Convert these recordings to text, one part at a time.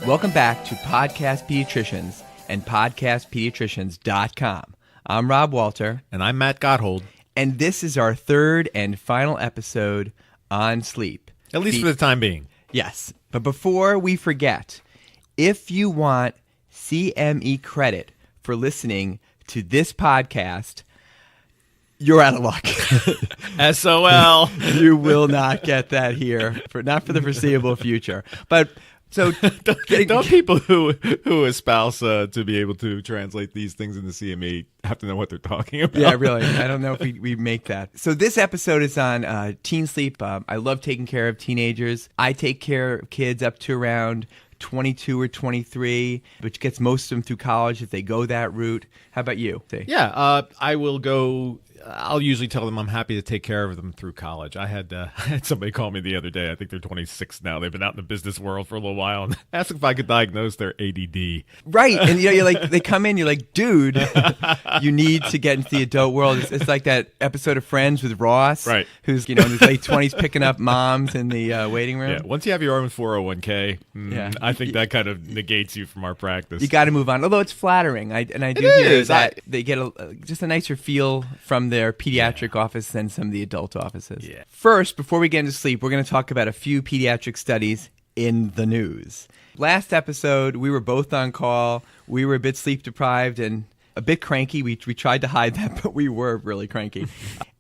Welcome back to Podcast Pediatricians and podcastpediatricians.com. I'm Rob Walter. And I'm Matt Gotthold. And this is our third and final episode on sleep. At least for the time being. Yes. But before we forget, if you want CME credit for listening to this podcast, you're out of luck. SOL. You will not get that here, not for the foreseeable future. But so don't people who espouse to be able to translate these things into CME have to know what they're talking about? Yeah, really. I don't know if we make that. So this episode is on teen sleep. I love taking care of teenagers. I take care of kids up to around 22 or 23, which gets most of them through college if they go that route. How about you? Yeah, I will go. I'll usually tell them I'm happy to take care of them through college. I had somebody call me the other day. I think they're 26 now. They've been out in the business world for a little while and asked if I could diagnose their ADD. Right. And you're like, they come in, you're like, dude, you need to get into the adult world. It's like that episode of Friends with Ross, right? Who's, in his late 20s picking up moms in the waiting room. Yeah. Once you have your own 401k, I think that kind of negates you from our practice. You got to move on. Although it's flattering. I do hear that they get just a nicer feel from their pediatric office than some of the adult offices. Yeah. First, before we get into sleep, we're going to talk about a few pediatric studies in the news. Last episode, we were both on call. We were a bit sleep deprived and a bit cranky. We tried to hide that, but we were really cranky.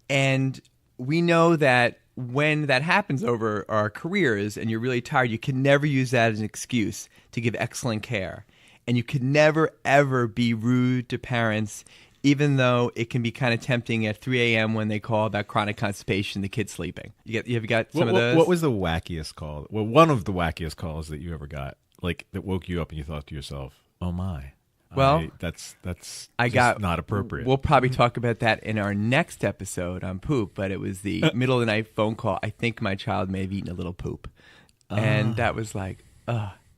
And we know that when that happens over our careers and you're really tired, you can never use that as an excuse to give excellent care. And you can never, ever be rude to parents, even though it can be kind of tempting at 3 a.m. when they call about chronic constipation, the kid's sleeping. Have you got some of those? What was the wackiest call? Well, one of the wackiest calls that you ever got, like that woke you up and you thought to yourself, "Oh my." Well, that's not appropriate. We'll probably talk about that in our next episode on poop, but it was the middle of the night phone call. I think my child may have eaten a little poop. And that was like,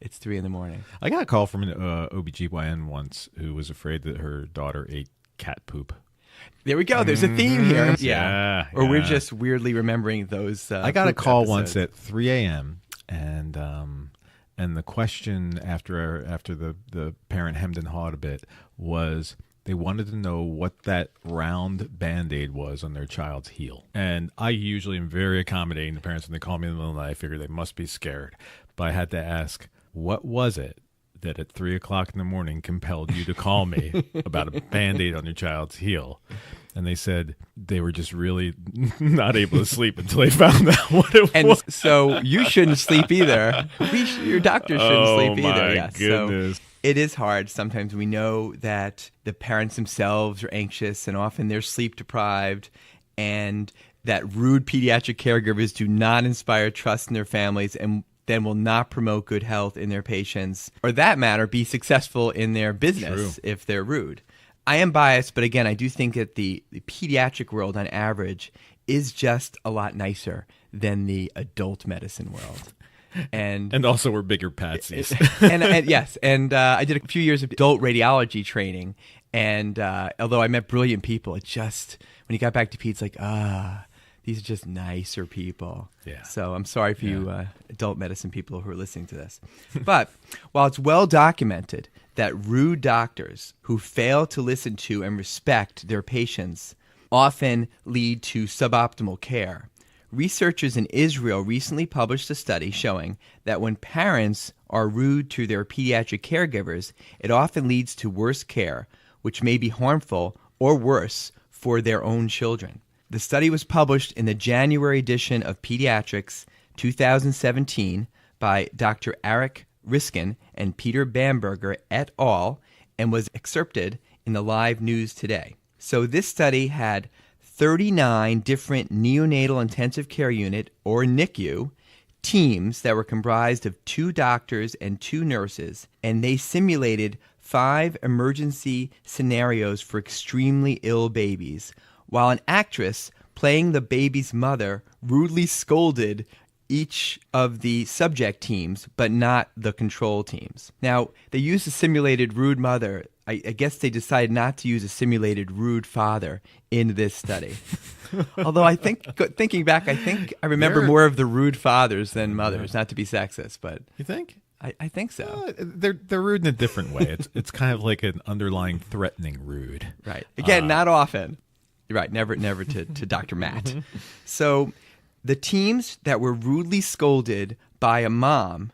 it's 3 a.m. I got a call from an OBGYN once who was afraid that her daughter ate cat poop. There we go. There's a theme here. Yeah. Or we're just weirdly remembering those I got a call episodes. once at 3 a.m. and the question after the parent hemmed and hawed a bit was they wanted to know what that round Band-Aid was on their child's heel. And I usually am very accommodating to parents when they call me in the middle of the night. I figure they must be scared. But I had to ask, what was it that at 3 o'clock in the morning compelled you to call me about a Band-Aid on your child's heel? And they said they were just really not able to sleep until they found out what it was. And so you shouldn't sleep either. Your doctor shouldn't sleep either. Oh, my Yes. goodness. So it is hard. Sometimes we know that the parents themselves are anxious and often they're sleep deprived, and that rude pediatric caregivers do not inspire trust in their families and then will not promote good health in their patients, or that matter, be successful in their business if they're rude. I am biased, but again, I do think that the pediatric world on average is just a lot nicer than the adult medicine world. And also we're bigger patsies. and I did a few years of adult radiology training, and although I met brilliant people, it just, when you got back to peds, like, these are just nicer people. Yeah. So I'm sorry for you adult medicine people who are listening to this. But while it's well documented that rude doctors who fail to listen to and respect their patients often lead to suboptimal care, researchers in Israel recently published a study showing that when parents are rude to their pediatric caregivers, it often leads to worse care, which may be harmful or worse for their own children. The study was published in the January edition of Pediatrics 2017 by Dr. Eric Riskin and Peter Bamberger et al. And was excerpted in the Live News today. So this study had 39 different neonatal intensive care unit, or NICU, teams that were comprised of 2 doctors and 2 nurses, and they simulated 5 emergency scenarios for extremely ill babies, while an actress playing the baby's mother rudely scolded each of the subject teams, but not the control teams. Now, they used a simulated rude mother. I guess they decided not to use a simulated rude father in this study. Although I think, thinking back, I remember more of the rude fathers than mothers, not to be sexist, but... You think? I think so. They're rude in a different way. It's kind of like an underlying threatening rude. Right. Again, not often. You're right. Never to Dr. Matt. So the teams that were rudely scolded by a mom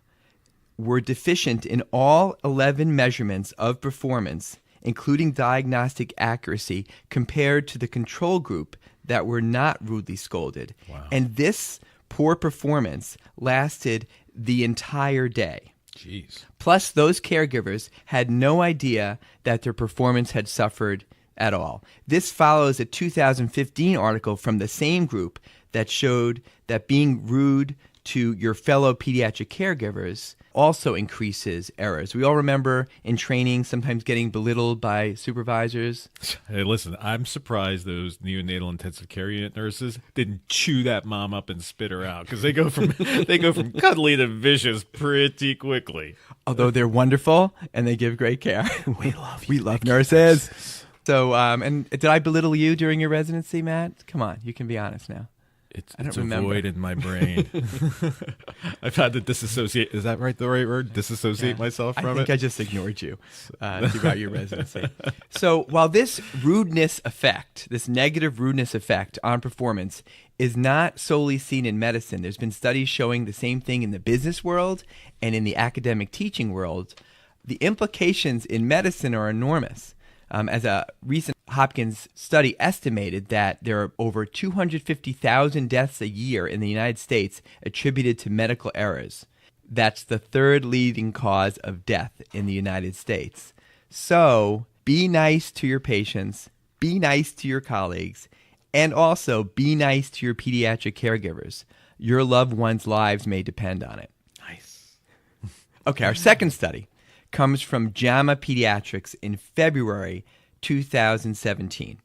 were deficient in all 11 measurements of performance, including diagnostic accuracy, compared to the control group that were not rudely scolded. Wow. And this poor performance lasted the entire day. Jeez. Plus, those caregivers had no idea that their performance had suffered at all. This follows a 2015 article from the same group that showed that being rude to your fellow pediatric caregivers also increases errors. We all remember in training sometimes getting belittled by supervisors. Hey, listen, I'm surprised those neonatal intensive care unit nurses didn't chew that mom up and spit her out, because they go from cuddly to vicious pretty quickly. Although they're wonderful and they give great care. We love nurses. So, and did I belittle you during your residency, Matt? Come on, you can be honest now. It's I don't a remember. void in my brain. I've had to disassociate. Is that right? The right word? Disassociate myself from it? I think I just ignored you throughout your residency. So while this rudeness effect, this negative rudeness effect on performance is not solely seen in medicine, there's been studies showing the same thing in the business world and in the academic teaching world. The implications in medicine are enormous. As a recent Hopkins study estimated that there are over 250,000 deaths a year in the United States attributed to medical errors. That's the third leading cause of death in the United States. So be nice to your patients, be nice to your colleagues, and also be nice to your pediatric caregivers. Your loved ones' lives may depend on it. Nice. Okay, our second study comes from JAMA Pediatrics in February 2017.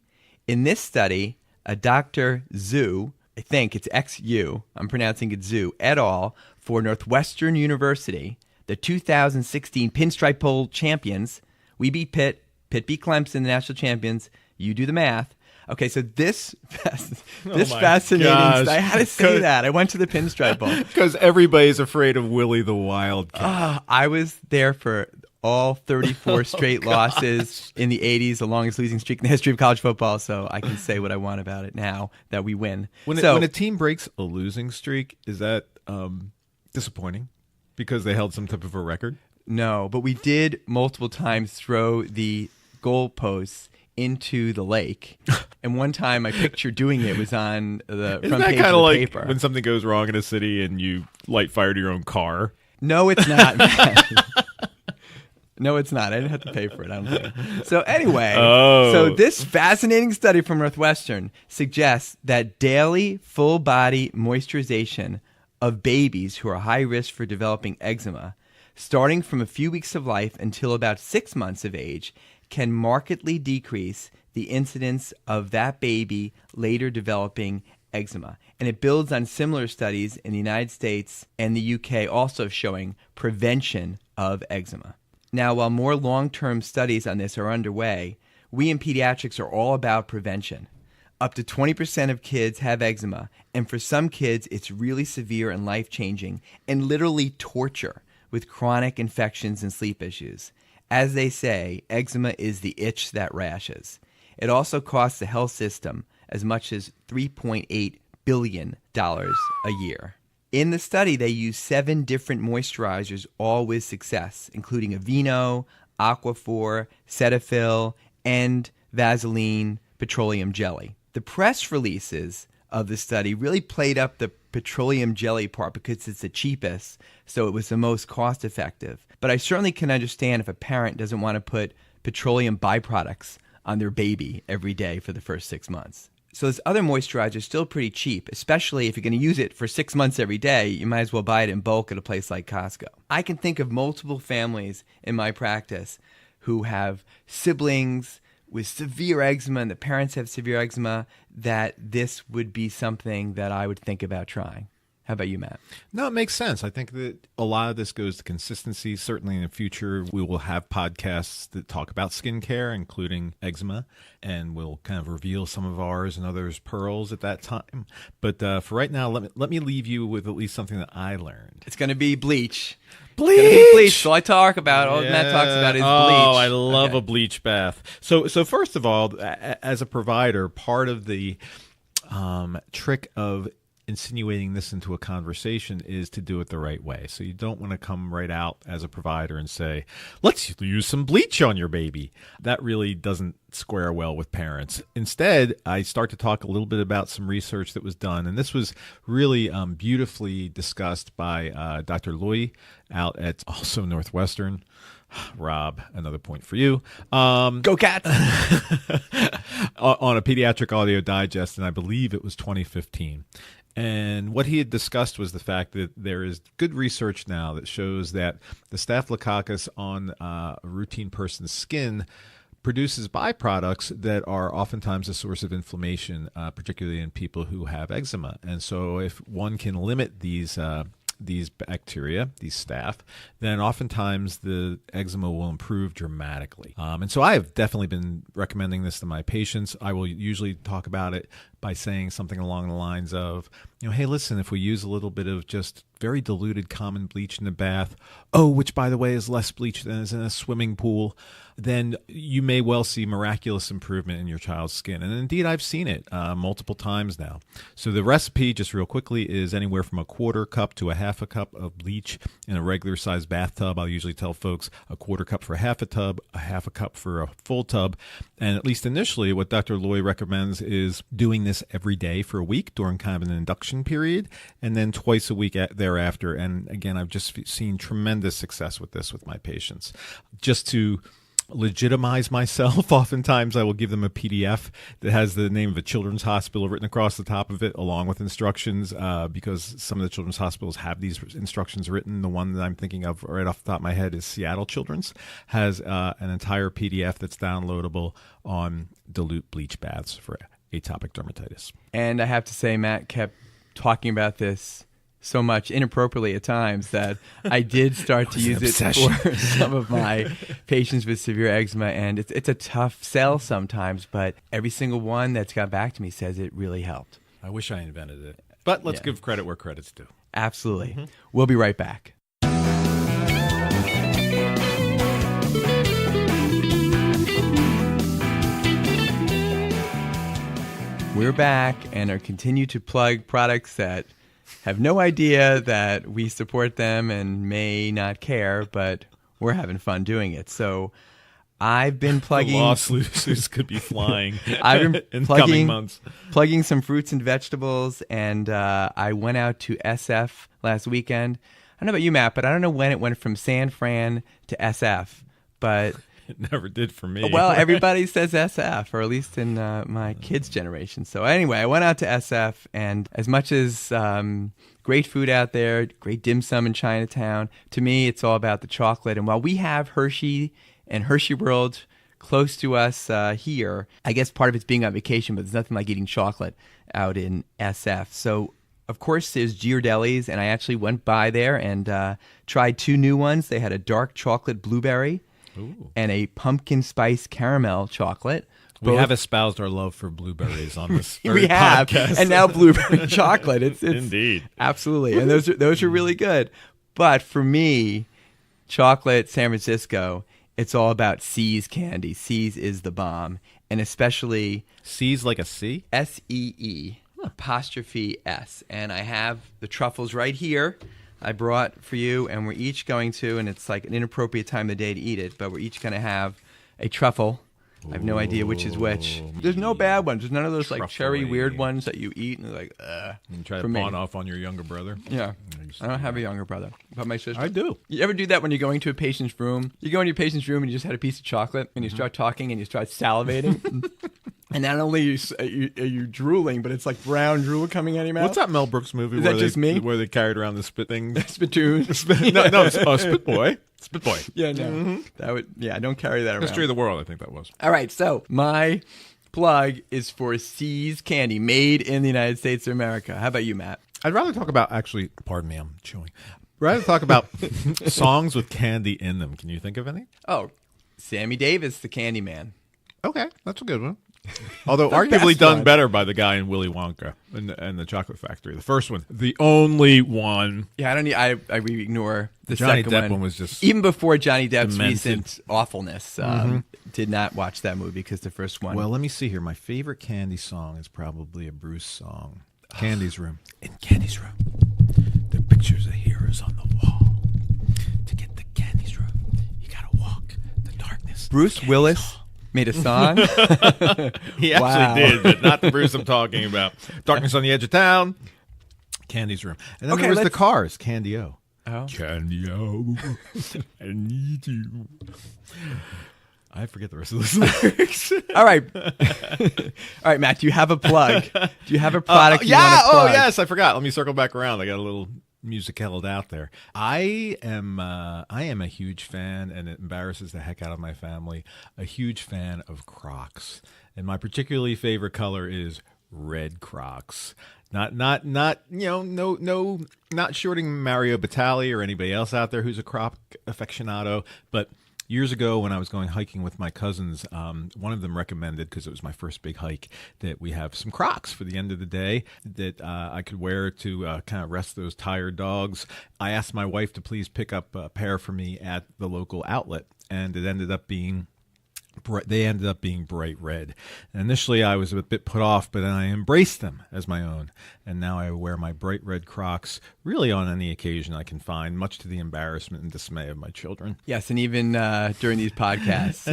In this study, a Dr. Zhu, I think it's X-U, I'm pronouncing it Zhu, et al. For Northwestern University, the 2016 Pinstripe Bowl champions. We beat Pitt, Pitt beat Clemson, the national champions. You do the math. Okay, so this fascinating gosh. I had to say that. I went to the Pinstripe Bowl. Because everybody's afraid of Willie the Wildcat. I was there for all 34 straight losses in the 80s, the longest losing streak in the history of college football, so I can say what I want about it now that we win. When a team breaks a losing streak, is that disappointing because they held some type of a record? No, but we did multiple times throw the goalposts into the lake. And one time my picture doing it was on the front page of the like paper. When something goes wrong in a city and you light fire to your own car? No, it's not. No, it's not. I didn't have to pay for it, I don't think. So anyway, So this fascinating study from Northwestern suggests that daily full-body moisturization of babies who are high risk for developing eczema, starting from a few weeks of life until about 6 months of age, can markedly decrease the incidence of that baby later developing eczema. And it builds on similar studies in the United States and the UK also showing prevention of eczema. Now, while more long-term studies on this are underway, we in pediatrics are all about prevention. Up to 20% of kids have eczema, and for some kids, it's really severe and life-changing and literally torture with chronic infections and sleep issues. As they say, eczema is the itch that rashes. It also costs the health system as much as $3.8 billion a year. In the study, they used 7 different moisturizers, all with success, including Aveeno, Aquaphor, Cetaphil, and Vaseline petroleum jelly. The press releases of the study really played up the petroleum jelly part because it's the cheapest, so it was the most cost-effective. But I certainly can understand if a parent doesn't want to put petroleum byproducts on their baby every day for the first 6 months. So this other moisturizer is still pretty cheap, especially if you're going to use it for 6 months every day. You might as well buy it in bulk at a place like Costco. I can think of multiple families in my practice who have siblings with severe eczema and the parents have severe eczema that this would be something that I would think about trying. How about you, Matt? No, it makes sense. I think that a lot of this goes to consistency. Certainly in the future, we will have podcasts that talk about skincare, including eczema, and we'll kind of reveal some of ours and others' pearls at that time. But for right now, let me leave you with at least something that I learned. It's going to be bleach. Bleach! It's gonna be bleach. All I talk about, all Matt talks about is bleach. Oh, I love a bleach bath. So first of all, as a provider, part of the trick of insinuating this into a conversation is to do it the right way. So you don't want to come right out as a provider and say, let's use some bleach on your baby. That really doesn't square well with parents. Instead, I start to talk a little bit about some research that was done. And this was really beautifully discussed by Dr. Loy out at also Northwestern. Rob, another point for you. Go Cats! On a pediatric audio digest, and I believe it was 2015. And what he had discussed was the fact that there is good research now that shows that the Staphylococcus on a routine person's skin produces byproducts that are oftentimes a source of inflammation, particularly in people who have eczema. And so if one can limit these bacteria, these staph, then oftentimes the eczema will improve dramatically. And so I have definitely been recommending this to my patients. I will usually talk about it by saying something along the lines of, hey, listen, if we use a little bit of just very diluted common bleach in the bath, which by the way is less bleach than is in a swimming pool, then you may well see miraculous improvement in your child's skin. And indeed, I've seen it multiple times now. So the recipe, just real quickly, is anywhere from a 1/4 cup to a 1/2 cup of bleach in a regular sized bathtub. I'll usually tell folks a 1/4 cup for 1/2 tub, a 1/2 cup for a full tub. And at least initially, what Dr. Loy recommends is doing this every day for a week during kind of an induction period, and then twice a week thereafter. And again, I've just seen tremendous success with this with my patients. Just to legitimize myself, oftentimes I will give them a PDF that has the name of a children's hospital written across the top of it, along with instructions, because some of the children's hospitals have these instructions written. The one that I'm thinking of right off the top of my head is Seattle Children's, has an entire PDF that's downloadable on dilute bleach baths for atopic dermatitis. And I have to say, Matt kept talking about this so much inappropriately at times that I did start to use it for some of my patients with severe eczema, and it's a tough sell sometimes, but every single one that's got back to me says it really helped. I wish I invented it, but let's give credit where credit's due. Absolutely. Mm-hmm. We'll be right back. We're back and are continue to plug products that have no idea that we support them and may not care, but we're having fun doing it. So I've been plugging... The lawsuits could be flying I've been in coming months. Plugging some fruits and vegetables, and I went out to SF last weekend. I don't know about you, Matt, but I don't know when it went from San Fran to SF, but... It never did for me. Well, everybody says SF, or at least in my kids' generation. So anyway, I went out to SF, and as much as great food out there, great dim sum in Chinatown, to me, it's all about the chocolate. And while we have Hershey and Hershey World close to us here, I guess part of it's being on vacation, but there's nothing like eating chocolate out in SF. So, of course, there's Ghirardelli's, and I actually went by there and tried 2 new ones. They had a dark chocolate blueberry. Ooh. And a pumpkin spice caramel chocolate. We have espoused our love for blueberries on this we have, podcast. And now blueberry chocolate. It's indeed, absolutely, and those are really good. But for me, chocolate San Francisco, it's all about See's candy. See's is the bomb, and especially See's like a C, SEE apostrophe S, and I have the truffles right here. I brought for you, and we're each going to, and it's like an inappropriate time of the day to eat it, but we're each going to have a truffle. I have no idea which is which. There's no bad ones. There's none of those like cherry weird ones that you eat and they're like, You try to pawn off on your younger brother? Yeah. I don't have a younger brother, but my sister. I do. You ever do that when you're going to a patient's room? You go in your patient's room and you just had a piece of chocolate and you start talking and you start salivating. And not only are you drooling, but it's like brown drool coming out of your mouth. What's that Mel Brooks movie? Is that just me? Where they carried around the spit thing? Spittoon. No, Spit Boy. Spit Boy. Yeah, no. Mm-hmm. That would. Yeah, I don't carry that around. History of the World, I think that was. All right, so my plug is for See's candy, made in the United States of America. How about you, Matt? I'd rather talk about, actually, pardon me, I'm chewing. Rather talk about songs with candy in them. Can you think of any? Oh, Sammy Davis, the Candyman. Okay, that's a good one. Although The arguably best done one. better by the guy in Willy Wonka and the Chocolate Factory. The first one, the only one. Yeah, I ignore the Johnny second Depp one was just even before Johnny Depp's demented. recent awfulness. Did not watch that movie because the first one. Well, let me see here. My favorite Candy song is probably a Bruce song. Candy's Room. In Candy's Room, there are pictures of heroes on the wall. To get the Candy's Room, you gotta walk the darkness. Bruce Willis made a song. He Wow. actually did, but not the Bruce I'm talking about. Darkness on the Edge of Town, Candy's Room. And then Okay, there was the let's- Cars, Candy-O. Oh. Candy-O, I need you. I forget the rest of the lyrics. All right. All right, Matt, do you have a plug? Do you have a product you yeah, want to oh plug? yes, I forgot. Let me circle back around. I got a little music held out there. I am a huge fan, and it embarrasses the heck out of my family, a huge fan of Crocs. And my particularly favorite color is red Crocs. Not shorting Mario Batali or anybody else out there who's a Croc aficionado, but years ago, when I was going hiking with my cousins, one of them recommended, because it was my first big hike, that we have some Crocs for the end of the day that I could wear to kind of rest those tired dogs. I asked my wife to please pick up a pair for me at the local outlet, and it ended up being bright red. And initially, I was a bit put off, but then I embraced them as my own. And now I wear my bright red Crocs really on any occasion I can find, much to the embarrassment and dismay of my children. Yes, and even during these podcasts,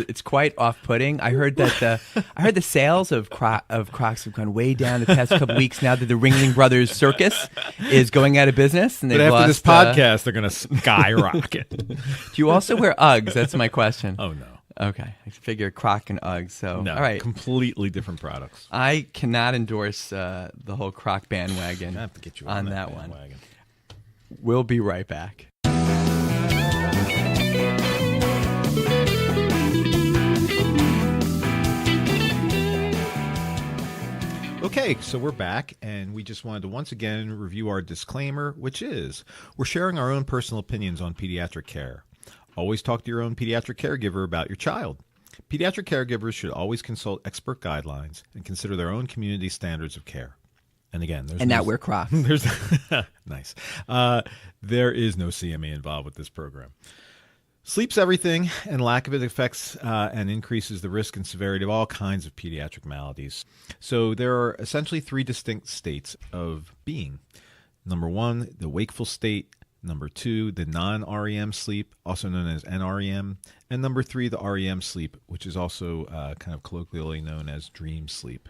it's quite off-putting. I heard that the sales of Crocs have gone way down the past couple weeks now that the Ringling Brothers Circus is going out of business, and But they've after this lost, podcast, they're going to skyrocket. do you also wear Uggs? That's my question. Oh, no. Okay, I figure Croc and Uggs. So No, all right, completely different products. I cannot endorse the whole Croc bandwagon I have to get you on that one. bandwagon. We'll be right back. Okay, so we're back, and we just wanted to once again review our disclaimer, which is we're sharing our own personal opinions on pediatric care. Always talk to your own pediatric caregiver about your child. Pediatric caregivers should always consult expert guidelines and consider their own community standards of care. And again, there's And now wear Crocs. There's nice. There is no CME involved with this program. Sleep's everything, and lack of it affects and increases the risk and severity of all kinds of pediatric maladies. So there are essentially three distinct states of being. Number one, the wakeful state. Number two, the non-REM sleep, also known as NREM. And number three, the REM sleep, which is also kind of colloquially known as dream sleep.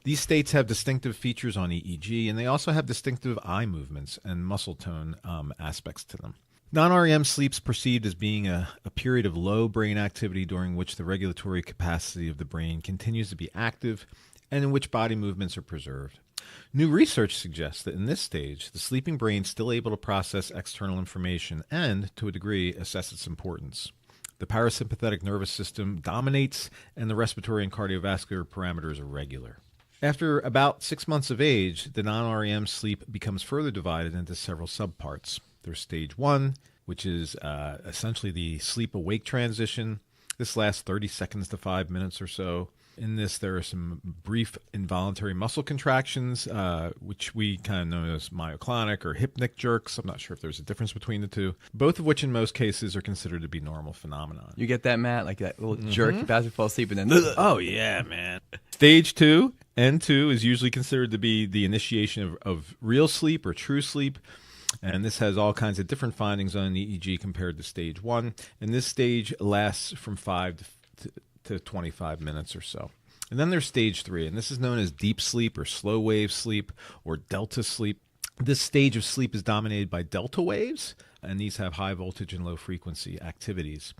These states have distinctive features on EEG, and they also have distinctive eye movements and muscle tone aspects to them. Non-REM sleep is perceived as being a period of low brain activity during which the regulatory capacity of the brain continues to be active and in which body movements are preserved. New research suggests that in this stage, the sleeping brain is still able to process external information and, to a degree, assess its importance. The parasympathetic nervous system dominates, and the respiratory and cardiovascular parameters are regular. After about 6 months of age, the non-REM sleep becomes further divided into several subparts. There's stage 1, which is essentially the sleep-awake transition. This lasts 30 seconds to 5 minutes or so. In this, there are some brief involuntary muscle contractions, which we kind of know as myoclonic or hypnic jerks. I'm not sure if there's a difference between the two, both of which in most cases are considered to be normal phenomenon. You get that, Matt? Like that little jerk about to fall asleep and then... Oh, yeah, man. Stage 2, N2, is usually considered to be the initiation of real sleep or true sleep. And this has all kinds of different findings on EEG compared to stage 1. And this stage lasts from 5 to 25 minutes or so. And then there's stage 3, and this is known as deep sleep or slow wave sleep or delta sleep. This stage of sleep is dominated by delta waves, and these have high voltage and low frequency activities.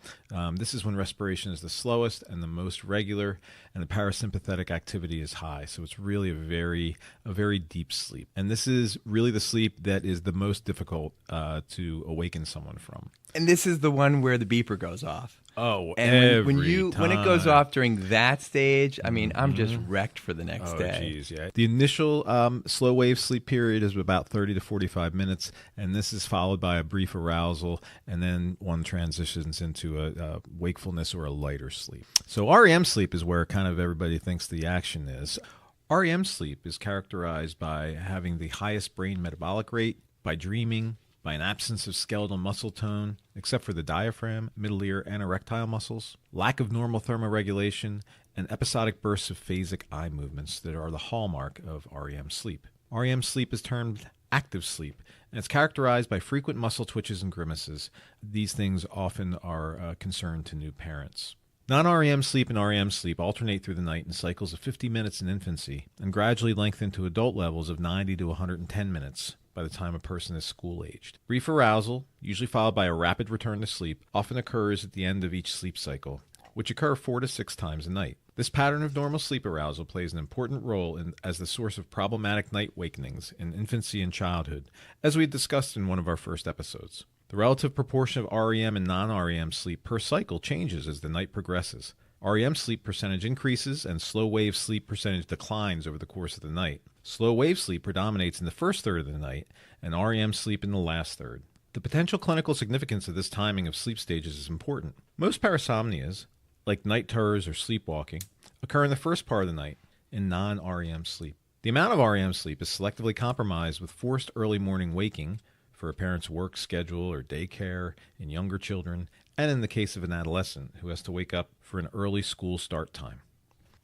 This is when respiration is the slowest and the most regular, and the parasympathetic activity is high. So it's really a very deep sleep. And this is really the sleep that is the most difficult to awaken someone from. And this is the one where the beeper goes off. Oh, and when it goes off during that stage, I mean, I'm just wrecked for the next day. Oh, geez, yeah. The initial slow wave sleep period is about 30 to 45 minutes, and this is followed by a brief arousal, and then one transitions into a wakefulness or a lighter sleep. So REM sleep is where kind of everybody thinks the action is. REM sleep is characterized by having the highest brain metabolic rate, by dreaming, by an absence of skeletal muscle tone, except for the diaphragm, middle ear, and erectile muscles, lack of normal thermoregulation, and episodic bursts of phasic eye movements that are the hallmark of REM sleep. REM sleep is termed active sleep, and it's characterized by frequent muscle twitches and grimaces. These things often are a concern to new parents. Non-REM sleep and REM sleep alternate through the night in cycles of 50 minutes in infancy and gradually lengthen to adult levels of 90 to 110 minutes by the time a person is school-aged. Brief arousal, usually followed by a rapid return to sleep, often occurs at the end of each sleep cycle, which occur 4 to 6 times a night. This pattern of normal sleep arousal plays an important role as the source of problematic night wakenings in infancy and childhood, as we discussed in one of our first episodes. The relative proportion of REM and non-REM sleep per cycle changes as the night progresses. REM sleep percentage increases and slow wave sleep percentage declines over the course of the night. Slow wave sleep predominates in the first third of the night and REM sleep in the last third. The potential clinical significance of this timing of sleep stages is important. Most parasomnias, like night terrors or sleepwalking, occur in the first part of the night in non-REM sleep. The amount of REM sleep is selectively compromised with forced early morning waking for a parent's work schedule or daycare in younger children, and in the case of an adolescent who has to wake up for an early school start time.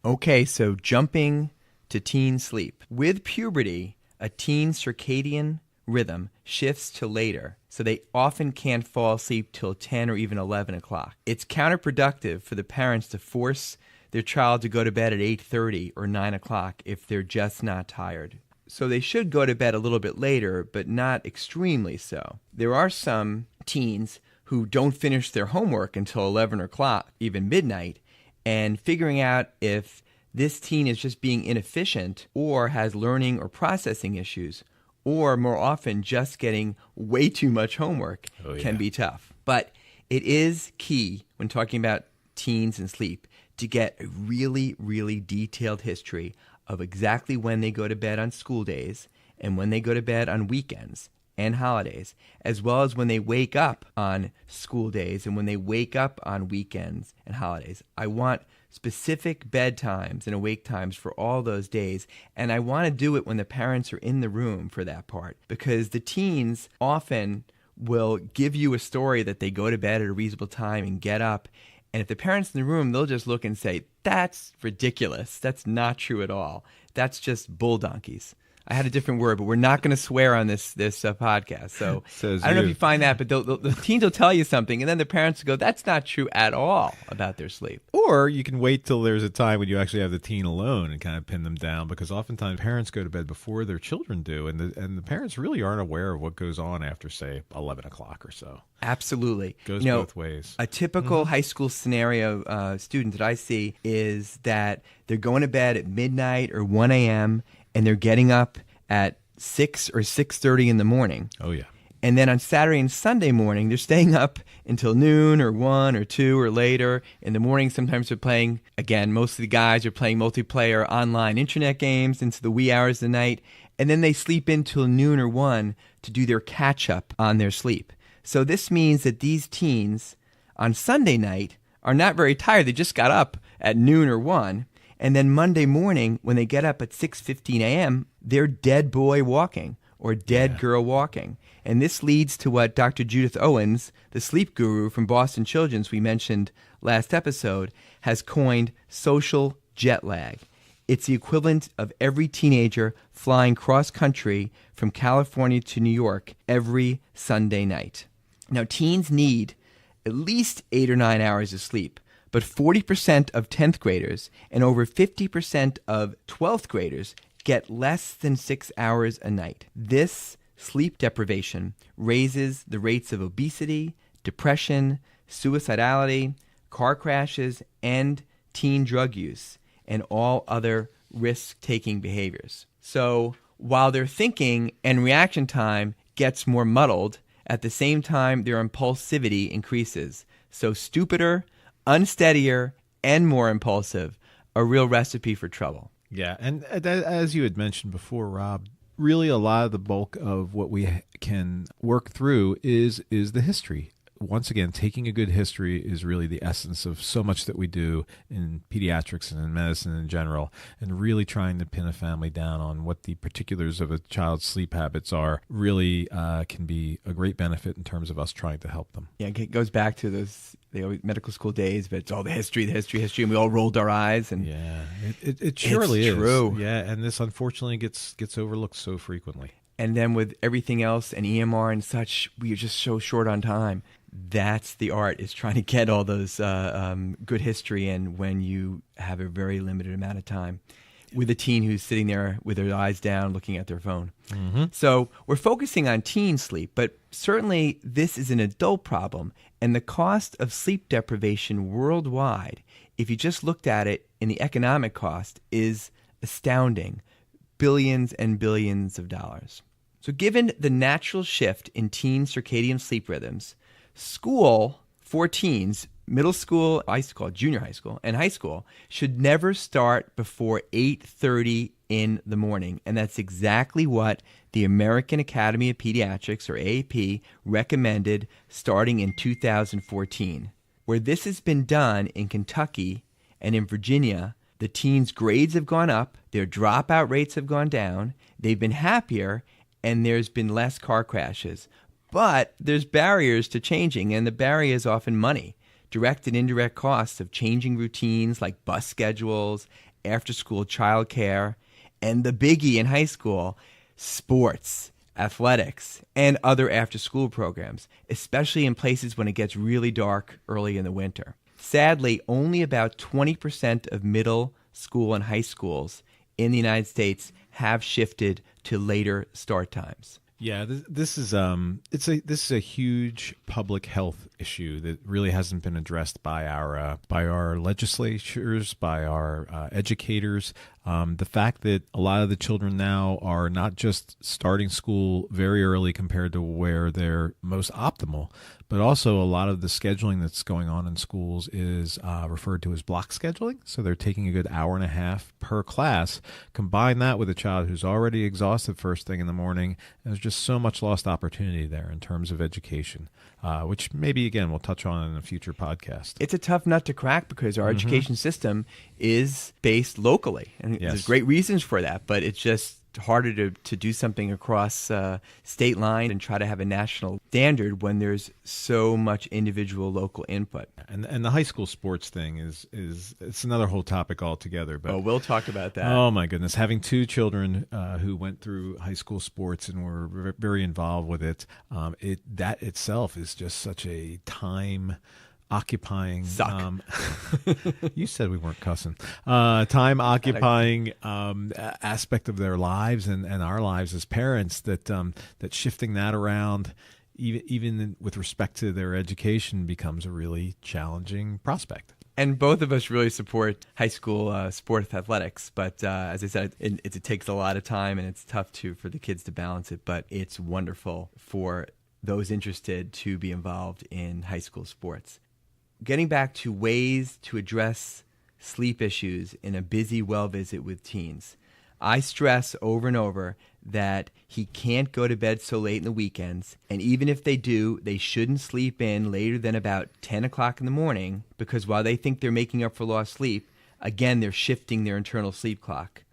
Okay, so jumping to teen sleep. With puberty, a teen's circadian rhythm shifts to later, so they often can't fall asleep till 10 or even 11 o'clock. It's counterproductive for the parents to force their child to go to bed at 8:30 or 9 o'clock if they're just not tired. So they should go to bed a little bit later, but not extremely so. There are some teens who don't finish their homework until 11 o'clock, even midnight, and figuring out if this teen is just being inefficient or has learning or processing issues, or more often just getting way too much homework can be tough. But it is key when talking about teens and sleep to get a really, really detailed history of exactly when they go to bed on school days and when they go to bed on weekends and holidays, as well as when they wake up on school days and when they wake up on weekends and holidays. I want specific bedtimes and awake times for all those days, and I want to do it when the parents are in the room for that part, because the teens often will give you a story that they go to bed at a reasonable time and get up, and if the parents in the room, they'll just look and say, "That's ridiculous. That's not true at all. That's just bull donkeys." I had a different word, but we're not going to swear on this podcast. So I don't know if you find that, but the teens will tell you something, and then the parents will go, "That's not true at all about their sleep." Or you can wait till there's a time when you actually have the teen alone and kind of pin them down, because oftentimes parents go to bed before their children do, and the parents really aren't aware of what goes on after, say, 11 o'clock or so. Absolutely. Goes both ways. A typical high school scenario student that I see is that they're going to bed at midnight or 1 a.m., and they're getting up at 6 or 6:30 in the morning. Oh, yeah. And then on Saturday and Sunday morning, they're staying up until noon or 1 or 2 or later. In the morning, sometimes they're playing, again, most of the guys are playing multiplayer online internet games into the wee hours of the night. And then they sleep in till noon or 1 to do their catch-up on their sleep. So this means that these teens on Sunday night are not very tired. They just got up at noon or 1. And then Monday morning, when they get up at 6:15 a.m., they're dead boy walking or dead girl walking. And this leads to what Dr. Judith Owens, the sleep guru from Boston Children's we mentioned last episode, has coined social jet lag. It's the equivalent of every teenager flying cross-country from California to New York every Sunday night. Now, teens need at least 8 or 9 hours of sleep. But 40% of 10th graders and over 50% of 12th graders get less than 6 hours a night. This sleep deprivation raises the rates of obesity, depression, suicidality, car crashes, and teen drug use, and all other risk-taking behaviors. So while their thinking and reaction time gets more muddled, at the same time their impulsivity increases. So stupider, unsteadier, and more impulsive, a real recipe for trouble. Yeah, and as you had mentioned before, Rob, really a lot of the bulk of what we can work through is the history. Once again, taking a good history is really the essence of so much that we do in pediatrics and in medicine in general, and really trying to pin a family down on what the particulars of a child's sleep habits are really can be a great benefit in terms of us trying to help them. Yeah, it goes back to those medical school days, but it's all the history, and we all rolled our eyes. And yeah, it surely is true. Yeah, and this unfortunately gets overlooked so frequently. And then with everything else and EMR and such, we are just so short on time. That's the art, is trying to get all those good history in when you have a very limited amount of time with a teen who's sitting there with their eyes down looking at their phone. Mm-hmm. So we're focusing on teen sleep, but certainly this is an adult problem. And the cost of sleep deprivation worldwide, if you just looked at it in the economic cost, is astounding. Billions and billions of dollars. So given the natural shift in teen circadian sleep rhythms, school for teens, middle school, I used to call it junior high school, and high school, should never start before 8:30 in the morning. And that's exactly what the American Academy of Pediatrics, or AAP, recommended starting in 2014. Where this has been done in Kentucky and in Virginia, the teens' grades have gone up, their dropout rates have gone down, they've been happier, and there's been less car crashes. But there's barriers to changing, and the barrier is often money. Direct and indirect costs of changing routines like bus schedules, after-school childcare, and the biggie in high school, sports, athletics, and other after-school programs, especially in places when it gets really dark early in the winter. Sadly, only about 20% of middle school and high schools in the United States have shifted to later start times. Yeah, this is a huge public health issue that really hasn't been addressed by our legislatures, by our educators. The fact that a lot of the children now are not just starting school very early compared to where they're most optimal, but also a lot of the scheduling that's going on in schools is referred to as block scheduling. So they're taking a good hour and a half per class. Combine that with a child who's already exhausted first thing in the morning, and there's just so much lost opportunity there in terms of education, which maybe, again, we'll touch on in a future podcast. It's a tough nut to crack because our education system is based locally. And there's great reasons for that, but it's just harder to do something across state line and try to have a national standard when there's so much individual local input. And the high school sports thing is it's another whole topic altogether. But we'll talk about that. Oh my goodness, having two children who went through high school sports and were very involved with it, that itself is just such a time occupying you said we weren't cussing, time occupying aspect of their lives and our lives as parents, that shifting that around even with respect to their education becomes a really challenging prospect. And both of us really support high school sport athletics, but as I said, it takes a lot of time and it's tough for the kids to balance it, but it's wonderful for those interested to be involved in high school sports. Getting back to ways to address sleep issues in a busy well visit with teens, I stress over and over that he can't go to bed so late in the weekends, and even if they do, they shouldn't sleep in later than about 10 o'clock in the morning, because while they think they're making up for lost sleep, again, they're shifting their internal sleep clock.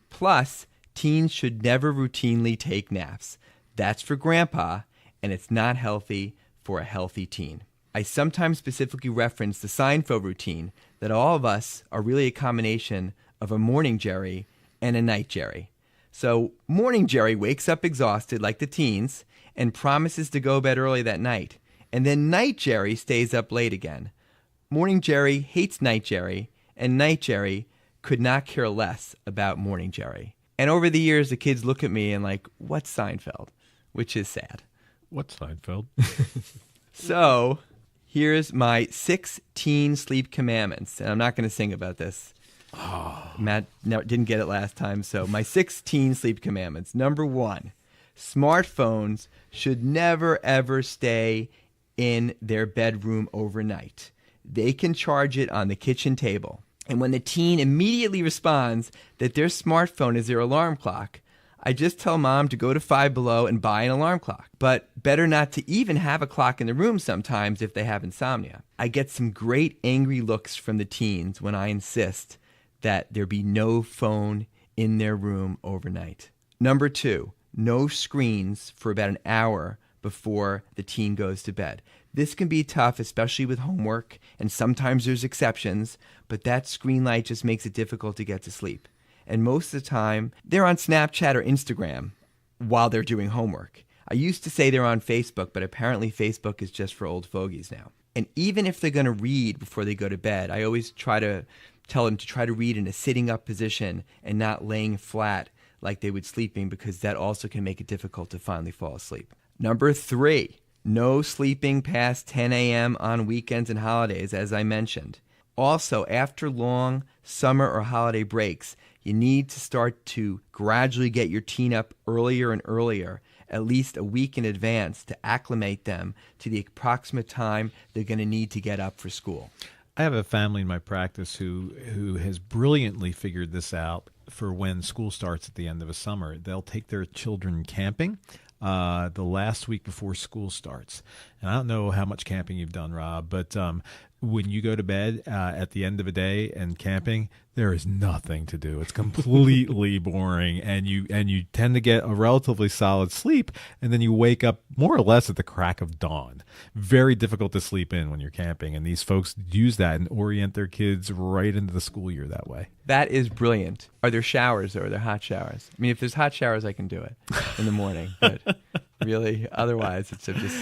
Plus, teens should never routinely take naps. That's for grandpa, and it's not healthy for a healthy teen. I sometimes specifically reference the Seinfeld routine that all of us are really a combination of a morning Jerry and a night Jerry. So morning Jerry wakes up exhausted like the teens and promises to go to bed early that night. And then night Jerry stays up late again. Morning Jerry hates night Jerry, and night Jerry could not care less about morning Jerry. And over the years, the kids look at me and like, what's Seinfeld? which is sad. What Seinfeld? So here's my 6 teen sleep commandments. And I'm not going to sing about this. Matt didn't get it last time. So my 6 teen sleep commandments. Number 1, smartphones should never, ever stay in their bedroom overnight. They can charge it on the kitchen table. And when the teen immediately responds that their smartphone is their alarm clock, I just tell mom to go to Five Below and buy an alarm clock. But better not to even have a clock in the room sometimes if they have insomnia. I get some great angry looks from the teens when I insist that there be no phone in their room overnight. Number 2, no screens for about an hour before the teen goes to bed. This can be tough, especially with homework, and sometimes there's exceptions, but that screen light just makes it difficult to get to sleep. And most of the time, they're on Snapchat or Instagram while they're doing homework. I used to say they're on Facebook, but apparently Facebook is just for old fogies now. And even if they're going to read before they go to bed, I always try to tell them to try to read in a sitting up position and not laying flat like they would sleeping, because that also can make it difficult to finally fall asleep. Number 3, no sleeping past 10 a.m. on weekends and holidays, as I mentioned. Also, after long summer or holiday breaks, you need to start to gradually get your teen up earlier and earlier, at least a week in advance, to acclimate them to the approximate time they're going to need to get up for school. I have a family in my practice who has brilliantly figured this out for when school starts at the end of a summer. They'll take their children camping the last week before school starts. And I don't know how much camping you've done, Rob, but when you go to bed at the end of a day and camping, there is nothing to do. It's completely boring, and you tend to get a relatively solid sleep, and then you wake up more or less at the crack of dawn. Very difficult to sleep in when you're camping, and these folks use that and orient their kids right into the school year that way. That is brilliant. Are there showers, or are there hot showers? I mean, if there's hot showers, I can do it in the morning, but really, otherwise, it's just,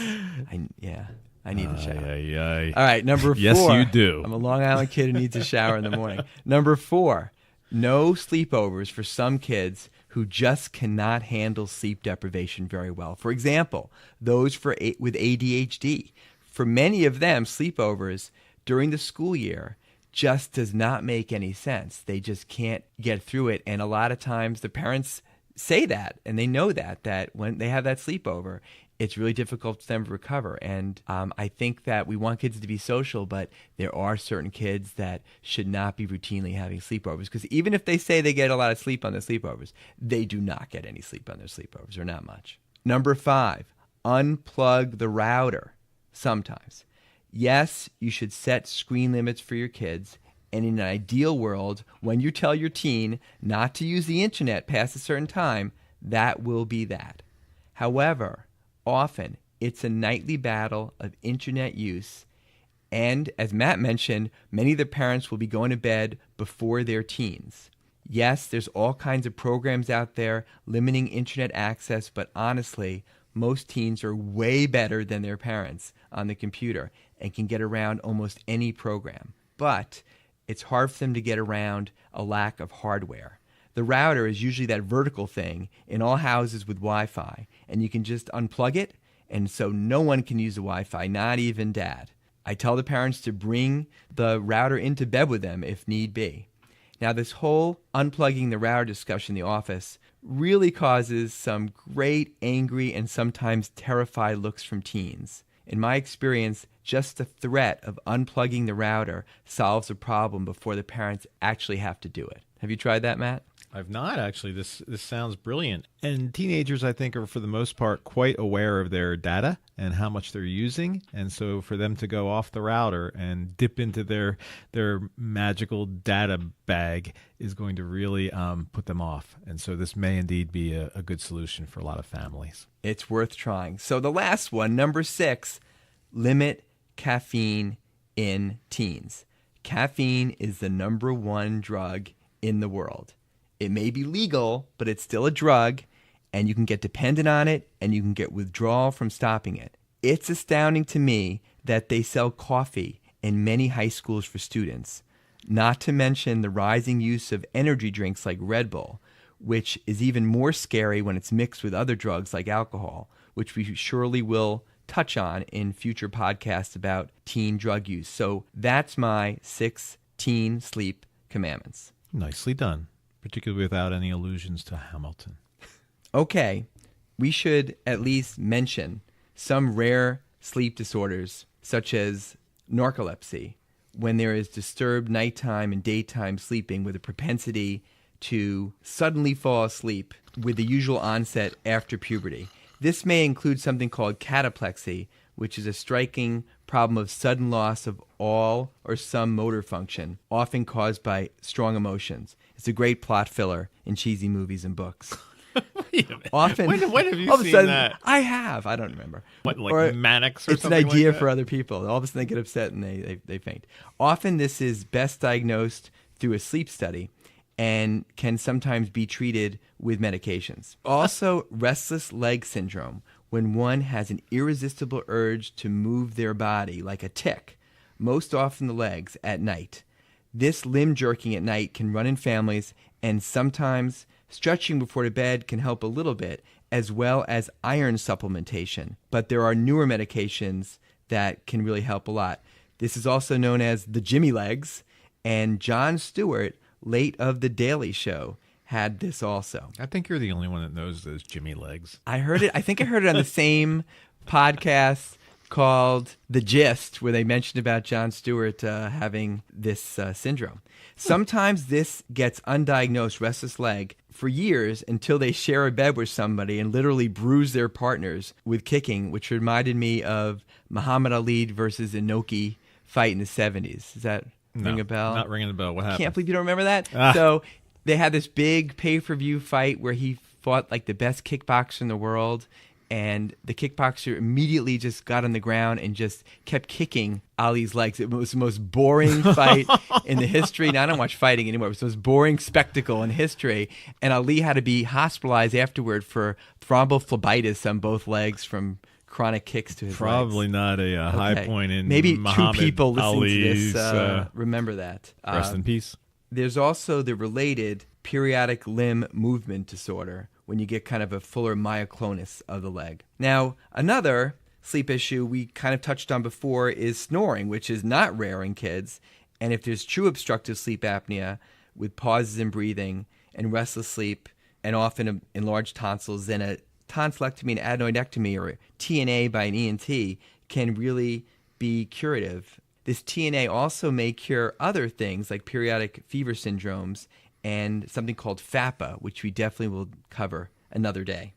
I need a shower. All right, number 4. Yes, you do. I'm a Long Island kid who needs a shower in the morning. Number 4, no sleepovers for some kids who just cannot handle sleep deprivation very well. For example, those with ADHD. For many of them, sleepovers during the school year just does not make any sense. They just can't get through it. And a lot of times the parents say that, and they know that when they have that sleepover, it's really difficult for them to recover. And I think that we want kids to be social, but there are certain kids that should not be routinely having sleepovers, because even if they say they get a lot of sleep on their sleepovers, they do not get any sleep on their sleepovers, or not much. Number 5, unplug the router sometimes. Yes, you should set screen limits for your kids. And in an ideal world, when you tell your teen not to use the internet past a certain time, that will be that. However, often it's a nightly battle of internet use. And as Matt mentioned, many of the parents will be going to bed before their teens. Yes, there's all kinds of programs out there limiting internet access, but honestly, most teens are way better than their parents on the computer and can get around almost any program. But it's hard for them to get around a lack of hardware. The router is usually that vertical thing in all houses with Wi-Fi, and you can just unplug it, and so no one can use the Wi-Fi, not even dad. I tell the parents to bring the router into bed with them if need be. Now, this whole unplugging the router discussion in the office really causes some great angry and sometimes terrified looks from teens. In my experience, just the threat of unplugging the router solves the problem before the parents actually have to do it. Have you tried that, Matt? I've not, actually. This sounds brilliant. And teenagers, I think, are for the most part quite aware of their data and how much they're using. And so for them to go off the router and dip into their magical data bag is going to really put them off. And so this may indeed be a good solution for a lot of families. It's worth trying. So the last one, number 6, limit caffeine in teens. Caffeine is the number 1 drug in the world. It may be legal, but it's still a drug, and you can get dependent on it, and you can get withdrawal from stopping it. It's astounding to me that they sell coffee in many high schools for students, not to mention the rising use of energy drinks like Red Bull, which is even more scary when it's mixed with other drugs like alcohol, which we surely will touch on in future podcasts about teen drug use. So that's my 6 teen sleep commandments. Nicely done, particularly without any allusions to Hamilton. Okay, we should at least mention some rare sleep disorders, such as narcolepsy, when there is disturbed nighttime and daytime sleeping with a propensity to suddenly fall asleep with the usual onset after puberty. This may include something called cataplexy, which is a striking problem of sudden loss of all or some motor function, often caused by strong emotions. It's a great plot filler in cheesy movies and books. Wait a minute. Often, when have you all of a seen sudden, that? I have. I don't remember. What, like Mannix or it's something an idea like that? for other people. All of a sudden they get upset and they faint. Often this is best diagnosed through a sleep study and can sometimes be treated with medications. Also, restless leg syndrome, when one has an irresistible urge to move their body like a tick, most often the legs, at night. This limb jerking at night can run in families, and sometimes stretching before bed can help a little bit, as well as iron supplementation. But there are newer medications that can really help a lot. This is also known as the Jimmy legs, and Jon Stewart, late of The Daily Show, had this also. I think you're the only one that knows those Jimmy legs. I heard it. I think I heard it on the same podcast called The Gist, where they mentioned about Jon Stewart having this syndrome. Sometimes this gets undiagnosed restless leg for years until they share a bed with somebody and literally bruise their partners with kicking, which reminded me of Muhammad Ali versus Inoki fight in the 70s. Does that ring a bell? Not ringing a bell. What happened? Can't believe you don't remember that. So they had this big pay-per-view fight where he fought like the best kickboxer in the world, and the kickboxer immediately just got on the ground and just kept kicking Ali's legs. It was the most boring fight in the history. Now, I don't watch fighting anymore. It was the most boring spectacle in history. And Ali had to be hospitalized afterward for thrombophlebitis on both legs from chronic kicks to his Probably legs. not a high point in Maybe Muhammad 2 people listening Ali's, to this remember that. Rest in peace. There's also the related periodic limb movement disorder, when you get kind of a fuller myoclonus of the leg. Now, another sleep issue we kind of touched on before is snoring, which is not rare in kids. And if there's true obstructive sleep apnea with pauses in breathing and restless sleep and often enlarged tonsils, then a tonsillectomy and adenoidectomy, or TNA by an ENT, can really be curative. This TNA also may cure other things like periodic fever syndromes and something called FAPA, which we definitely will cover another day.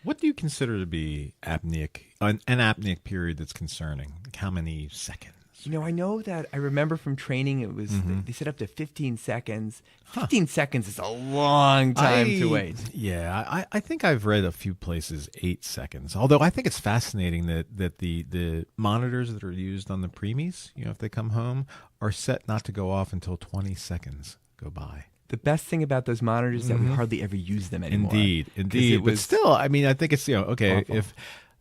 What do you consider to be apneic, an apneic period that's concerning? Like how many seconds? You know, I know that I remember from training, it was they said up to 15 seconds. 15 seconds is a long time to wait. Yeah, I think I've read a few places 8 seconds. Although I think it's fascinating that the monitors that are used on the preemies, you know, if they come home, are set not to go off until 20 seconds go by. The best thing about those monitors is that we hardly ever use them anymore. Indeed. But still, I mean, I think it's, okay, awful. If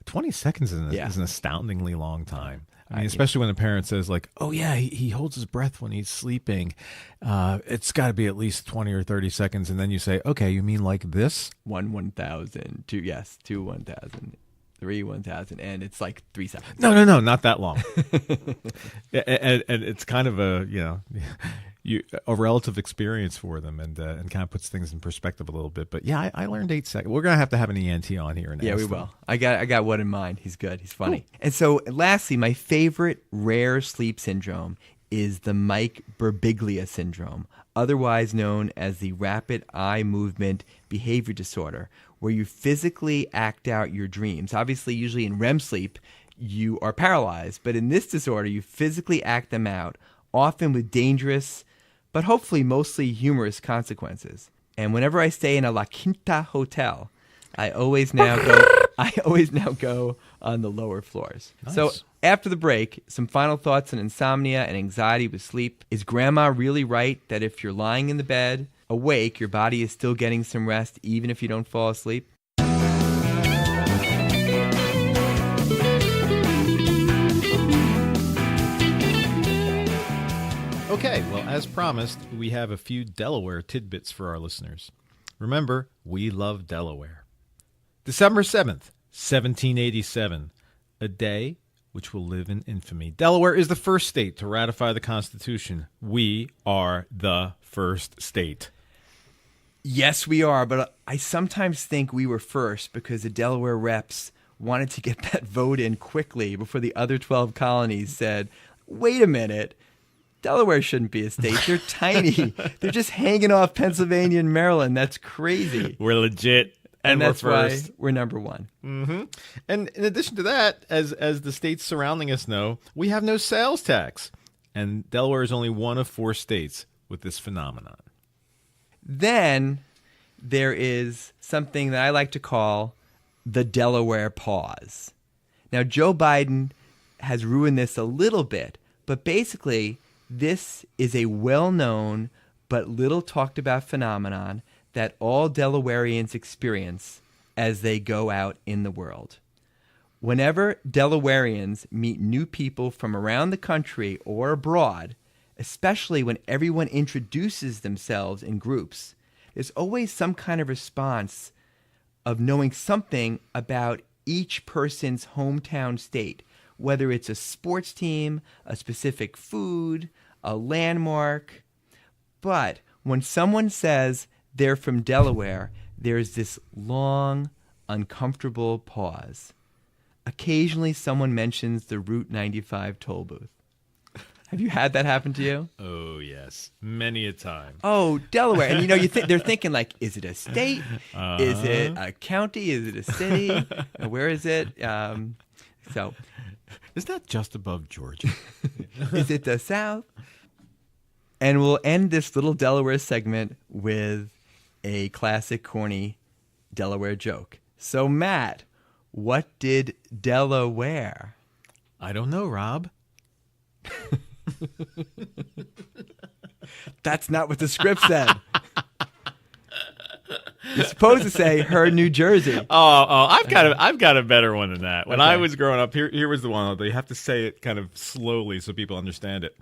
20 seconds is an astoundingly long time. I mean, especially when a parent says like, oh yeah, he holds his breath when he's sleeping. It's got to be at least 20 or 30 seconds. And then you say, okay, you mean like this? 1,000, 2, 1,000, 3, 1,000, and it's like 3 seconds. No, not that long. and it's kind of a relative experience for them, and kind of puts things in perspective a little bit. But yeah, I learned 8 seconds. We're gonna have to have an ENT on here. And yeah, we will. I got one in mind. He's good. He's funny. Cool. And so, lastly, my favorite rare sleep syndrome is the Mike Birbiglia syndrome, otherwise known as the rapid eye movement behavior disorder, where you physically act out your dreams. Obviously, usually in REM sleep, you are paralyzed, but in this disorder, you physically act them out, often with dangerous, but hopefully mostly humorous consequences. And whenever I stay in a La Quinta hotel, I always now go on the lower floors. Nice. So after the break, some final thoughts on insomnia and anxiety with sleep. Is grandma really right that if you're lying in the bed, awake, your body is still getting some rest even if you don't fall asleep? Okay, well, as promised, we have a few Delaware tidbits for our listeners. Remember, we love Delaware. December 7th, 1787, a day which will live in infamy. Delaware is the first state to ratify the Constitution. We are the first state. Yes, we are, but I sometimes think we were first because the Delaware reps wanted to get that vote in quickly before the other 12 colonies said, wait a minute, Delaware shouldn't be a state. They're tiny. They're just hanging off Pennsylvania and Maryland. That's crazy. We're legit. And that's we're first. Why we're number one. Mm-hmm. And in addition to that, as the states surrounding us know, we have no sales tax. And Delaware is only one of 4 states with this phenomenon. Then there is something that I like to call the Delaware Pause. Now, Joe Biden has ruined this a little bit, but basically this is a well-known but little talked about phenomenon that all Delawareans experience as they go out in the world. Whenever Delawareans meet new people from around the country or abroad, especially when everyone introduces themselves in groups, there's always some kind of response of knowing something about each person's hometown state, whether it's a sports team, a specific food, a landmark. But when someone says they're from Delaware, there's this long, uncomfortable pause. Occasionally, someone mentions the Route 95 toll booth. Have you had that happen to you? Oh, yes. Many a time. Oh, Delaware. And, they're thinking, like, is it a state? Is it a county? Is it a city? Where is it? So, is that just above Georgia? Is it the South? And we'll end this little Delaware segment with a classic corny Delaware joke. So, Matt, what did Della wear? I don't know, Rob. That's not what the script said. You're supposed to say her New Jersey. I've got a better one than that. When Okay. I was growing up, here was the one. They have to say it kind of slowly so people understand it.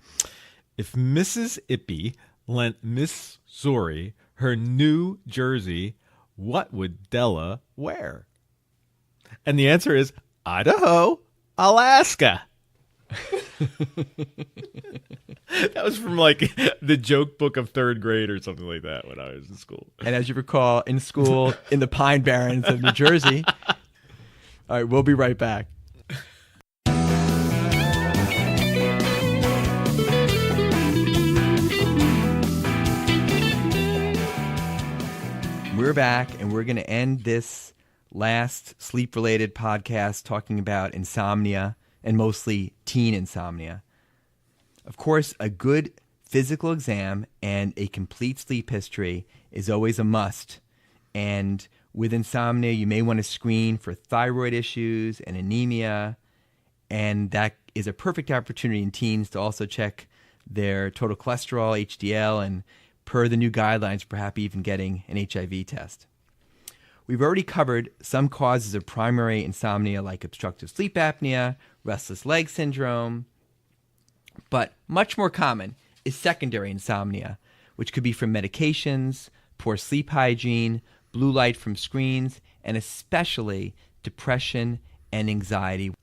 If Mrs. Ippy lent Miss Zori her New Jersey, what would Della wear? And the answer is Idaho, Alaska. That was from like the joke book of 3rd grade or something like that when I was in school. And as you recall, in school in the Pine Barrens of New Jersey. All right, we'll be right back. We're back, and we're going to end this last sleep-related podcast talking about insomnia, and mostly teen insomnia. Of course, a good physical exam and a complete sleep history is always a must. And with insomnia, you may want to screen for thyroid issues and anemia. And that is a perfect opportunity in teens to also check their total cholesterol, HDL, and per the new guidelines, perhaps even getting an HIV test. We've already covered some causes of primary insomnia like obstructive sleep apnea, restless leg syndrome, but much more common is secondary insomnia, which could be from medications, poor sleep hygiene, blue light from screens, and especially depression and anxiety.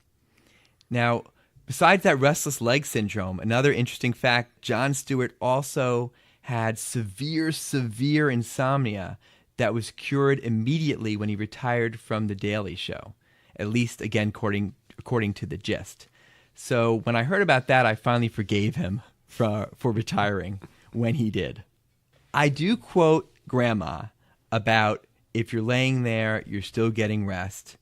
Now, besides that restless leg syndrome, another interesting fact, Jon Stewart also had severe insomnia that was cured immediately when he retired from The Daily Show, at least, again, according to the gist. So when I heard about that, I finally forgave him for retiring when he did. I do quote Grandma about if you're laying there, you're still getting rest.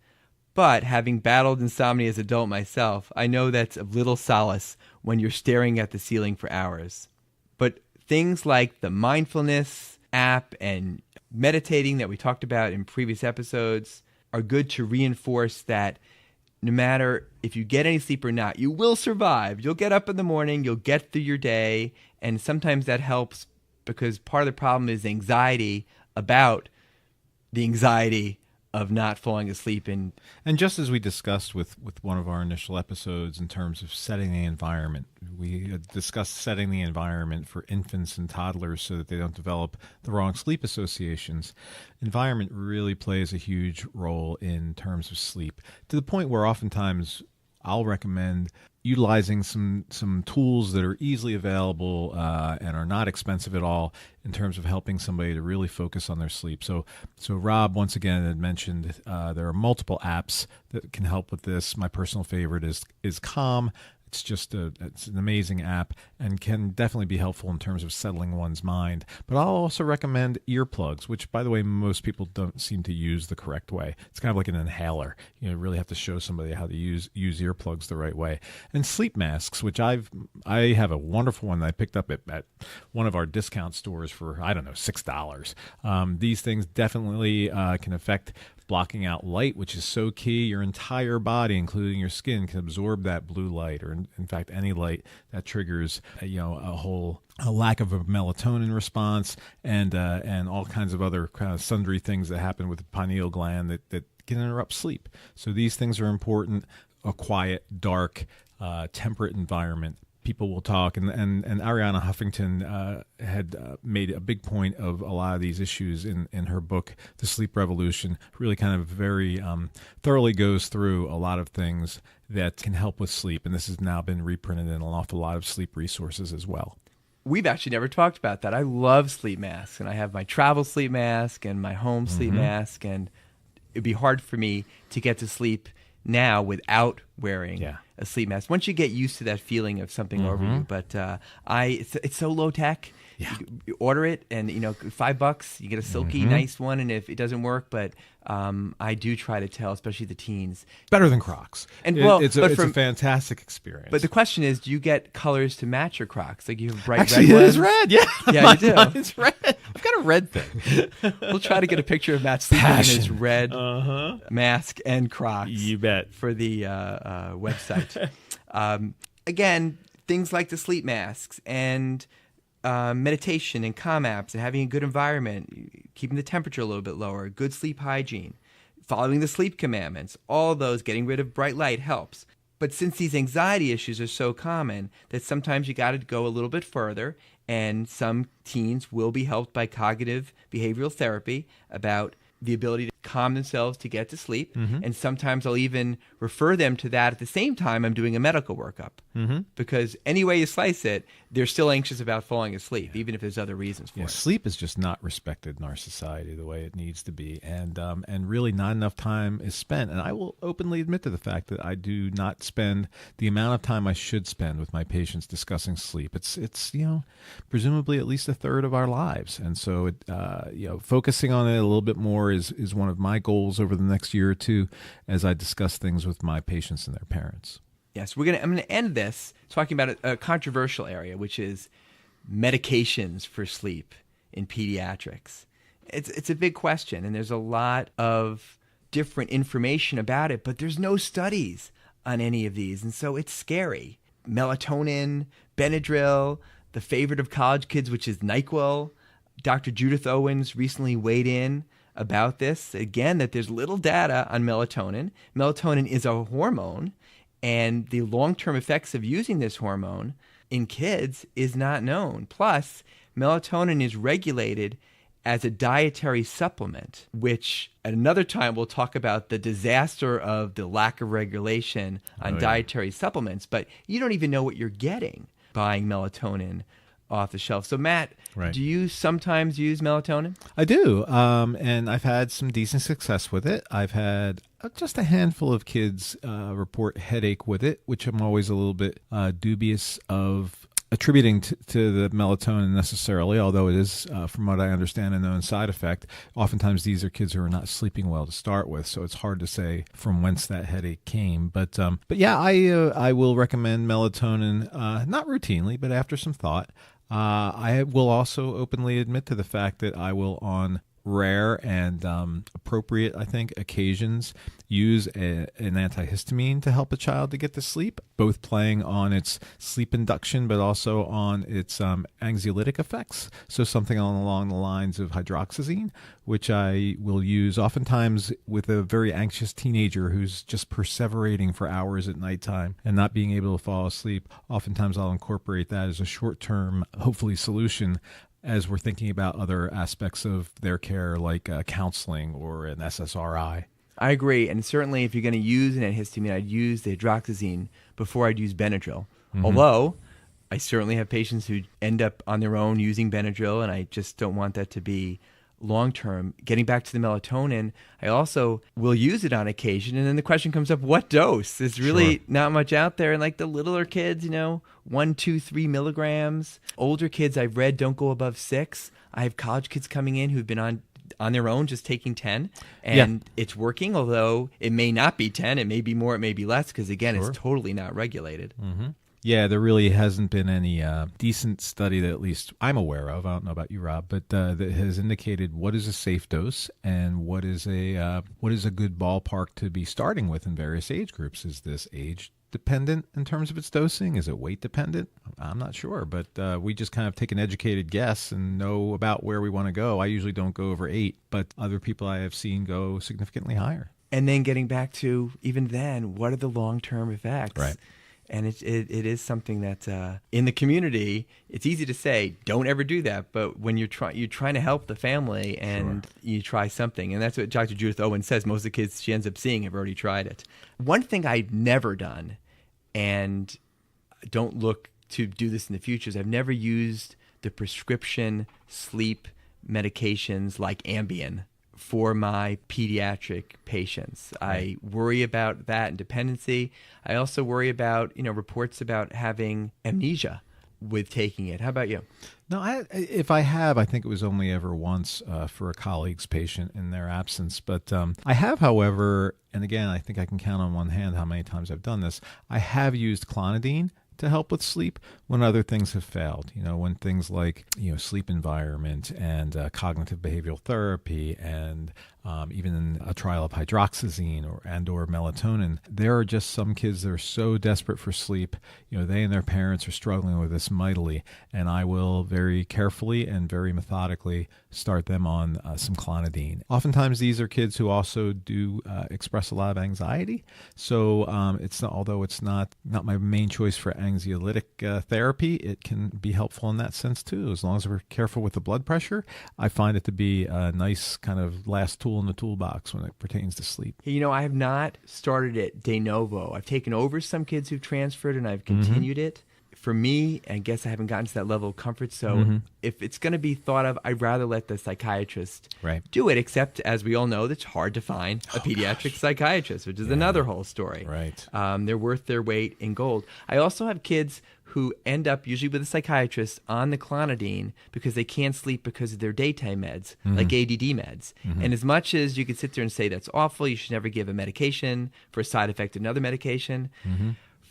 But having battled insomnia as an adult myself, I know that's of little solace when you're staring at the ceiling for hours. But things like the mindfulness app and meditating that we talked about in previous episodes are good to reinforce that no matter if you get any sleep or not, you will survive. You'll get up in the morning, you'll get through your day, and sometimes that helps because part of the problem is anxiety about the anxiety of not falling asleep. And just as we discussed with one of our initial episodes in terms of setting the environment, we discussed setting the environment for infants and toddlers so that they don't develop the wrong sleep associations. Environment really plays a huge role in terms of sleep, to the point where oftentimes I'll recommend utilizing some tools that are easily available and are not expensive at all in terms of helping somebody to really focus on their sleep. So Rob, once again, had mentioned there are multiple apps that can help with this. My personal favorite is Calm. It's just it's an amazing app and can definitely be helpful in terms of settling one's mind. But I'll also recommend earplugs, which, by the way, most people don't seem to use the correct way. It's kind of like an inhaler. You really have to show somebody how to use earplugs the right way. And sleep masks, which I have a wonderful one that I picked up at one of our discount stores for, I don't know, $6. These things definitely can affect blocking out light, which is so key. Your entire body, including your skin, can absorb that blue light, or in fact any light that triggers a lack of a melatonin response, and all kinds of other kind of sundry things that happen with the pineal gland that can interrupt sleep. So these things are important. A quiet, dark, temperate environment. People will talk, and Ariana Huffington had made a big point of a lot of these issues in her book, The Sleep Revolution. Really kind of very thoroughly goes through a lot of things that can help with sleep, and this has now been reprinted in an awful lot of sleep resources as well. We've actually never talked about that. I love sleep masks, and I have my travel sleep mask and my home sleep mask, and it'd be hard for me to get to sleep now without wearing a sleep mask. Once you get used to that feeling of something over you, but it's so low tech. Yeah. You order it, and $5, you get a silky nice one, and if it doesn't work, but I do try to tell, especially the teens, better than Crocs. And it's a fantastic experience. But the question is, do you get colors to match your Crocs? Like, you have bright actually, red ones? It is red. Yeah, you do. It's red. I've got a red thing. We'll try to get a picture of Matt sleeping in his red mask and Crocs. You bet. For the website. Again, things like the sleep masks and meditation and calm apps and having a good environment, keeping the temperature a little bit lower, good sleep hygiene, following the sleep commandments, all those, getting rid of bright light helps. But since these anxiety issues are so common, that sometimes you got to go a little bit further, and some teens will be helped by cognitive behavioral therapy about the ability to calm themselves to get to sleep. And sometimes I'll even refer them to that at the same time I'm doing a medical workup. Because any way you slice it, they're still anxious about falling asleep, even if there's other reasons for it. Sleep is just not respected in our society the way it needs to be. And really not enough time is spent. And I will openly admit to the fact that I do not spend the amount of time I should spend with my patients discussing sleep. It's presumably at least a third of our lives. And so focusing on it a little bit more is one of my goals over the next year or two as I discuss things with my patients and their parents. Yes, I'm going to end this talking about a controversial area, which is medications for sleep in pediatrics. It's a big question, and there's a lot of different information about it, but there's no studies on any of these, and so it's scary. Melatonin, Benadryl, the favorite of college kids, which is NyQuil. Dr. Judith Owens recently weighed in about this, again, that there's little data on melatonin. Melatonin is a hormone, and the long-term effects of using this hormone in kids is not known. Plus, melatonin is regulated as a dietary supplement, which at another time we'll talk about the disaster of the lack of regulation on dietary supplements, but you don't even know what you're getting buying melatonin off the shelf. So Matt, do you sometimes use melatonin? I do, and I've had some decent success with it. I've had just a handful of kids report headache with it, which I'm always a little bit dubious of attributing to the melatonin necessarily, although it is, from what I understand, a known side effect. Oftentimes these are kids who are not sleeping well to start with, so it's hard to say from whence that headache came. But yeah, I will recommend melatonin, not routinely, but after some thought. I will also openly admit to the fact that I will, on rare and appropriate, I think, occasions, use an antihistamine to help a child to get to sleep, both playing on its sleep induction but also on its anxiolytic effects. So something along the lines of hydroxyzine, which I will use oftentimes with a very anxious teenager who's just perseverating for hours at nighttime and not being able to fall asleep. Oftentimes I'll incorporate that as a short-term, hopefully, solution as we're thinking about other aspects of their care, like counseling or an SSRI. I agree. And certainly if you're going to use an antihistamine, I'd use the hydroxyzine before I'd use Benadryl. Mm-hmm. Although I certainly have patients who end up on their own using Benadryl, and I just don't want that to be long-term. Getting back to the melatonin, I also will use it on occasion. And then the question comes up, what dose? There's really not much out there. And like the littler kids, 1, 2, 3 milligrams. Older kids I've read don't go above 6. I have college kids coming in who've been on their own just taking 10. And it's working, although it may not be 10. It may be more, it may be less, because again, it's totally not regulated. Mm-hmm. Yeah, there really hasn't been any decent study that at least I'm aware of, I don't know about you, Rob, but that has indicated what is a safe dose and what is a good ballpark to be starting with in various age groups. Is this age dependent in terms of its dosing? Is it weight dependent? I'm not sure, but we just kind of take an educated guess and know about where we want to go. I usually don't go over 8, but other people I have seen go significantly higher. And then getting back to, even then, what are the long-term effects? Right. And it is something that in the community, it's easy to say, don't ever do that. But when you're trying to help the family and you try something, and that's what Dr. Judith Owen says, most of the kids she ends up seeing have already tried it. One thing I've never done, and don't look to do this in the future, is I've never used the prescription sleep medications like Ambien for my pediatric patients. I worry about that and dependency. I also worry about, reports about having amnesia with taking it. How about you? No, if I have, I think it was only ever once for a colleague's patient in their absence. But I have, however, and again, I think I can count on one hand how many times I've done this, I have used clonidine to help with sleep when other things have failed. When things like sleep environment and cognitive behavioral therapy and even a trial of hydroxyzine or melatonin. There are just some kids that are so desperate for sleep. They and their parents are struggling with this mightily, and I will very carefully and very methodically start them on some clonidine. Oftentimes, these are kids who also do express a lot of anxiety. So although it's not my main choice for anxiolytic therapy, it can be helpful in that sense too. As long as we're careful with the blood pressure, I find it to be a nice kind of last tool in the toolbox when it pertains to sleep. I have not started it de novo. I've taken over some kids who've transferred and I've continued it. For me, I guess I haven't gotten to that level of comfort. So if it's going to be thought of, I'd rather let the psychiatrist do it, except as we all know, it's hard to find a pediatric psychiatrist, which is another whole story. Right. They're worth their weight in gold. I also have kids who end up usually with a psychiatrist on the clonidine because they can't sleep because of their daytime meds, like ADD meds. And as much as you could sit there and say that's awful, you should never give a medication for a side effect of another medication,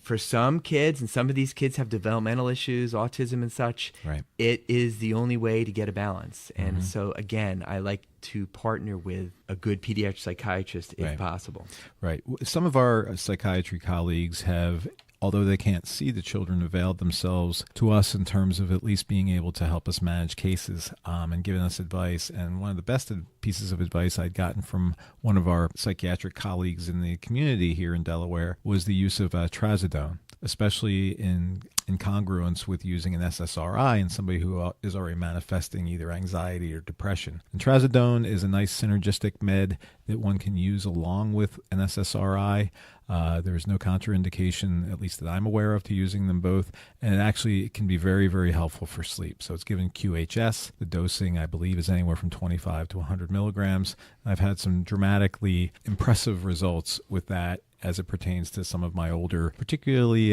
for some kids, and some of these kids have developmental issues, autism and such, it is the only way to get a balance. And so, again, I like to partner with a good pediatric psychiatrist if possible. Right. Some of our psychiatry colleagues have, although they can't see the children, availed themselves to us in terms of at least being able to help us manage cases and giving us advice. And one of the best pieces of advice I'd gotten from one of our psychiatric colleagues in the community here in Delaware was the use of trazodone, especially in congruence with using an SSRI in somebody who is already manifesting either anxiety or depression. And trazodone is a nice synergistic med that one can use along with an SSRI. There's no contraindication, at least that I'm aware of, to using them both. And it can be very, very helpful for sleep. So it's given QHS. The dosing, I believe, is anywhere from 25 to 100 milligrams. I've had some dramatically impressive results with that as it pertains to some of my older, particularly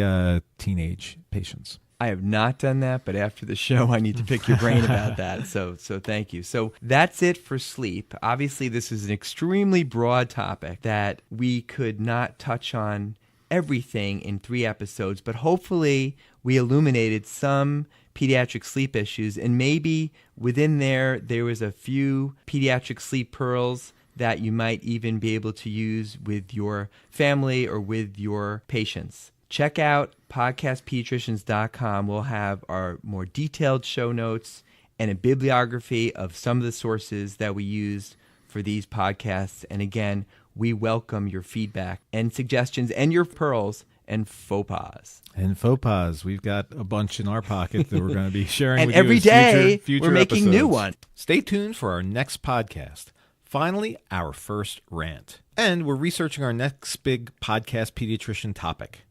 teenage patients. I have not done that, but after the show, I need to pick your brain about that. So thank you. So that's it for sleep. Obviously, this is an extremely broad topic that we could not touch on everything in 3 episodes, but hopefully we illuminated some pediatric sleep issues, and maybe within there was a few pediatric sleep pearls that you might even be able to use with your family or with your patients. Check out podcastpediatricians.com. We'll have our more detailed show notes and a bibliography of some of the sources that we used for these podcasts. And again, we welcome your feedback and suggestions and your pearls and faux pas. And faux pas, we've got a bunch in our pocket that we're going to be sharing and with every you day future we're making episodes. new ones. Stay tuned for our next podcast. Finally, our first rant. And we're researching our next big podcast pediatrician topic.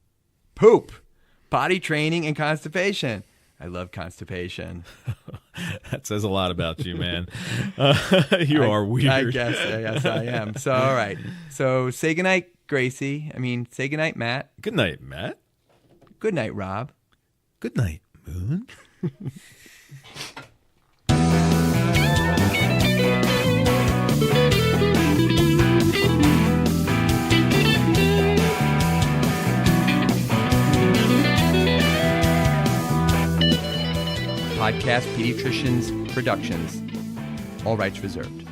Poop, potty training, and constipation. I love constipation. That says a lot about you, man. You are weird. I guess. Yes, I am. So, all right. So, say goodnight, Gracie. Say goodnight, Matt. Good night, Matt. Good night, Rob. Good night, Moon. Podcast Pediatricians Productions. All rights reserved.